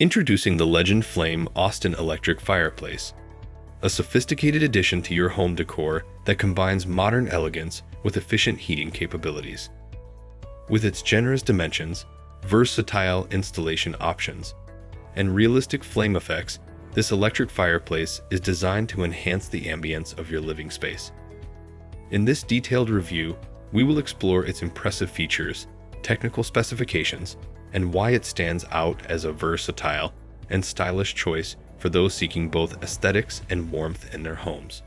Introducing the LegendFlame Austin Electric Fireplace, a sophisticated addition to your home decor that combines modern elegance with efficient heating capabilities. With its generous dimensions, versatile installation options, and realistic flame effects, this electric fireplace is designed to enhance the ambience of your living space. In this detailed review, we will explore its impressive features, technical specifications, and why it stands out as a versatile and stylish choice for those seeking both aesthetics and warmth in their homes.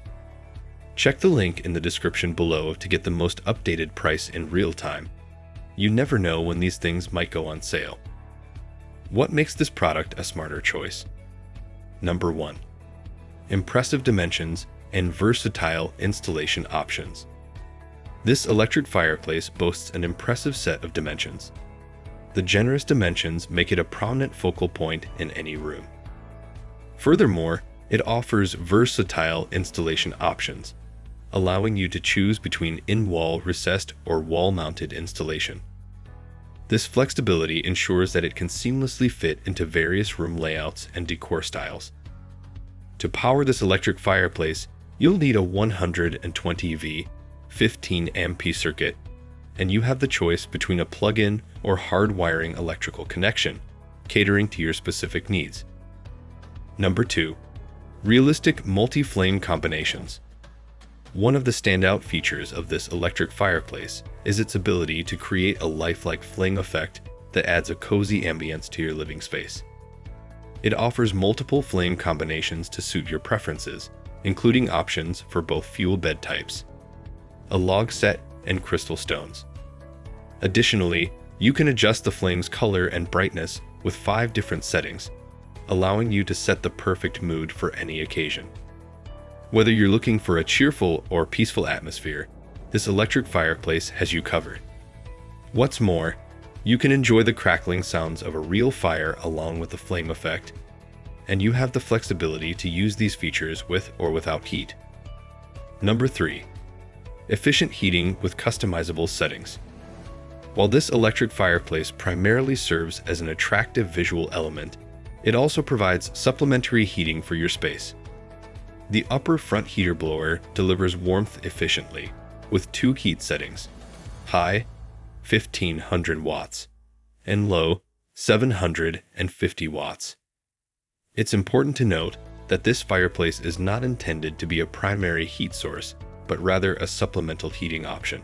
Check the link in the description below to get the most updated price in real time. You never know when these things might go on sale. What makes this product a smarter choice? Number 1. Impressive dimensions and versatile installation options. This electric fireplace boasts an impressive set of dimensions. The generous dimensions make it a prominent focal point in any room. Furthermore, it offers versatile installation options, allowing you to choose between in-wall recessed or wall-mounted installation. This flexibility ensures that it can seamlessly fit into various room layouts and decor styles. To power this electric fireplace, you'll need a 120V 15 amp circuit, and you have the choice between a plug-in or hard-wiring electrical connection, catering to your specific needs. Number 2. Realistic multi-flame combinations. One of the standout features of this electric fireplace is its ability to create a lifelike flame effect that adds a cozy ambience to your living space. It offers multiple flame combinations to suit your preferences, including options for both fuel bed types, a log set, and crystal stones. Additionally, you can adjust the flame's color and brightness with 5 different settings, allowing you to set the perfect mood for any occasion. Whether you're looking for a cheerful or peaceful atmosphere, this electric fireplace has you covered. What's more, you can enjoy the crackling sounds of a real fire along with the flame effect, and you have the flexibility to use these features with or without heat. Number 3. Efficient heating with customizable settings. While this electric fireplace primarily serves as an attractive visual element, it also provides supplementary heating for your space. The upper front heater blower delivers warmth efficiently with 2 heat settings: high, 1500 watts, and low, 750 watts. It's important to note that this fireplace is not intended to be a primary heat source, but rather a supplemental heating option.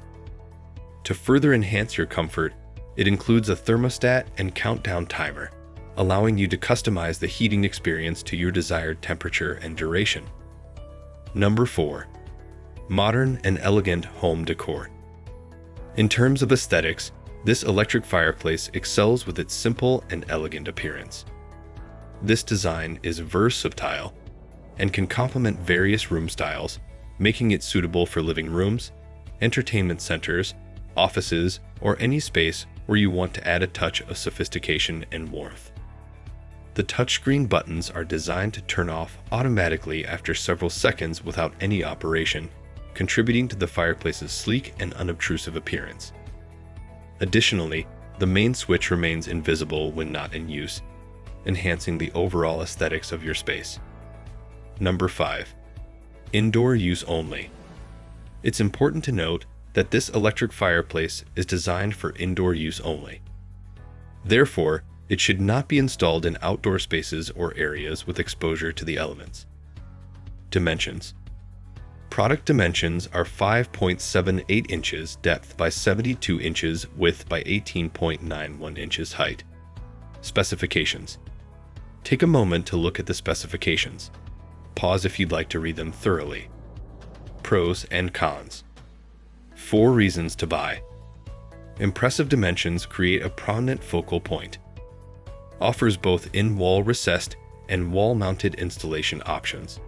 To further enhance your comfort, it includes a thermostat and countdown timer, allowing you to customize the heating experience to your desired temperature and duration. Number 4. Modern and elegant home decor. In terms of aesthetics, this electric fireplace excels with its simple and elegant appearance. This design is versatile and can complement various room styles, making it suitable for living rooms, entertainment centers, offices, or any space where you want to add a touch of sophistication and warmth. The touchscreen buttons are designed to turn off automatically after several seconds without any operation, contributing to the fireplace's sleek and unobtrusive appearance. Additionally, the main switch remains invisible when not in use, enhancing the overall aesthetics of your space. Number 5. Indoor use only. It's important to note that this electric fireplace is designed for indoor use only. Therefore, it should not be installed in outdoor spaces or areas with exposure to the elements. Dimensions. Product dimensions are 5.78 inches depth by 72 inches width by 18.91 inches height. Specifications. Take a moment to look at the specifications. Pause if you'd like to read them thoroughly. Pros and cons. 4 reasons to buy. Impressive dimensions create a prominent focal point. Offers both in-wall recessed and wall-mounted installation options.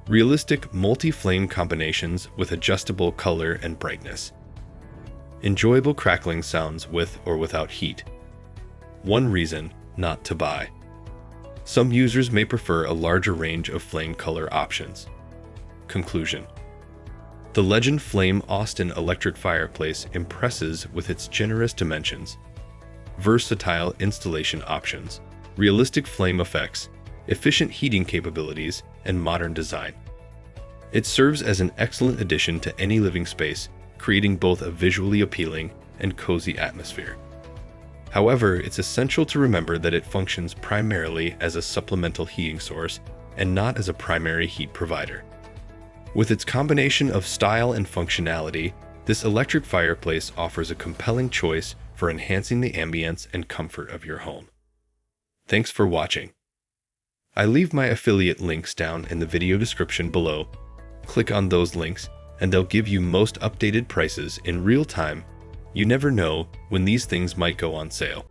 Realistic multi-flame combinations with adjustable color and brightness. Enjoyable crackling sounds with or without heat. 1 reason not to buy. Some users may prefer a larger range of flame color options. Conclusion. The LegendFlame Austin Electric Fireplace impresses with its generous dimensions, versatile installation options, realistic flame effects, efficient heating capabilities, and modern design. It serves as an excellent addition to any living space, creating both a visually appealing and cozy atmosphere. However, it's essential to remember that it functions primarily as a supplemental heating source and not as a primary heat provider. With its combination of style and functionality, this electric fireplace offers a compelling choice for enhancing the ambience and comfort of your home. Thanks for watching. I leave my affiliate links down in the video description below. Click on those links and they'll give you most updated prices in real time. You never know when these things might go on sale.